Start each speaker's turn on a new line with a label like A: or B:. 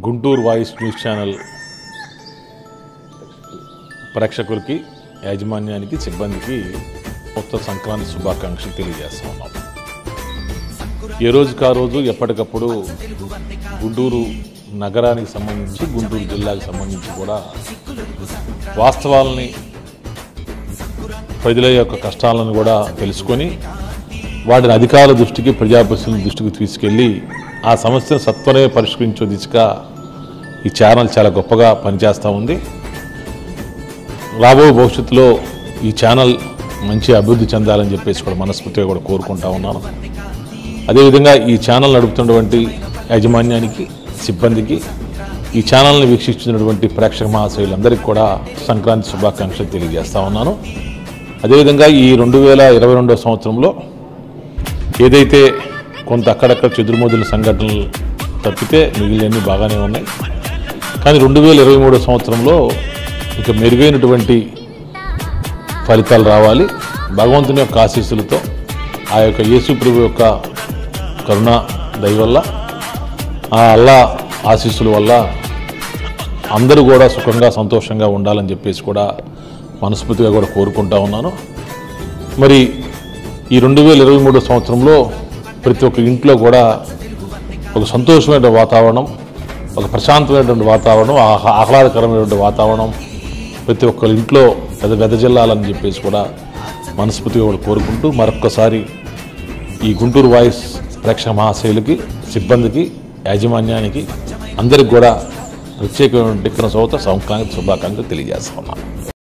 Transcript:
A: Guntur voice news channel ప్రేక్షకులకి, యాజమాన్యానికి, సిబ్బందికి కొత్త సంక్రాంతి శుభాకాంక్షలు తెలియజేస్తా ఉన్నాం. ఏ రోజుకా రోజు ఎప్పటికప్పుడు గుంటూరు నగరానికి సంబంధించి, గుంటూరు జిల్లాకు సంబంధించి కూడా వాస్తవాలని, ప్రజల యొక్క కష్టాలను కూడా తెలుసుకొని వాటిని అధికారుల దృష్టికి, ప్రజాప్రతినిధుల దృష్టికి తీసుకెళ్ళి ఆ సమస్యను సత్వరమే పరిష్కరించే దిశగా ఈ ఛానల్ చాలా గొప్పగా పనిచేస్తూ ఉంది. రాబోయే భవిష్యత్తులో ఈ ఛానల్ మంచి అభివృద్ధి చెందాలని చెప్పేసి కూడా మనస్ఫూర్తిగా కూడా కోరుకుంటా ఉన్నాను. అదేవిధంగా ఈ ఛానల్ నడుపుతున్నటువంటి యాజమాన్యానికి, సిబ్బందికి, ఈ ఛానల్ని వీక్షిస్తున్నటువంటి ప్రేక్షక మహాశయులందరికీ కూడా సంక్రాంతి శుభాకాంక్షలు తెలియజేస్తా ఉన్నాను. అదేవిధంగా ఈ 2022 సంవత్సరంలో ఏదైతే కొంత అక్కడక్కడ చెదురుమదుల సంఘటనలు తప్పితే మిగిలినన్నీ బాగానే ఉన్నాయి. కానీ 2023 సంవత్సరంలో ఇక మెరుగైనటువంటి ఫలితాలు రావాలి. భగవంతుని యొక్క ఆశీస్సులతో, ఆ యొక్క యేసు ప్రభు యొక్క కరుణ దయ వల్ల, ఆ అల్లా ఆశీస్సుల వల్ల అందరూ కూడా సుఖంగా, సంతోషంగా ఉండాలని చెప్పేసి కూడా మనస్ఫూర్తిగా కూడా కోరుకుంటా ఉన్నాను. మరి ఈ 2023 సంవత్సరంలో ప్రతి ఒక్క ఇంట్లో కూడా ఒక సంతోషమైన వాతావరణం, ఒక ప్రశాంతమైనటువంటి వాతావరణం, ఆహ్లాదకరమైనటువంటి వాతావరణం ప్రతి ఒక్కరి ఇంట్లో వెదజల్లాలని చెప్పేసి కూడా మనస్ఫూర్తిగా కూడా కోరుకుంటూ, మరొక్కసారి ఈ గుంటూరు వాయిస్ ప్రేక్షక మహాశైలికి, సిబ్బందికి, యాజమాన్యానికి అందరికి కూడా ప్రత్యేకమైన సంక్రాంతి శుభాకాంక్షలు తెలియజేస్తా ఉన్నాను.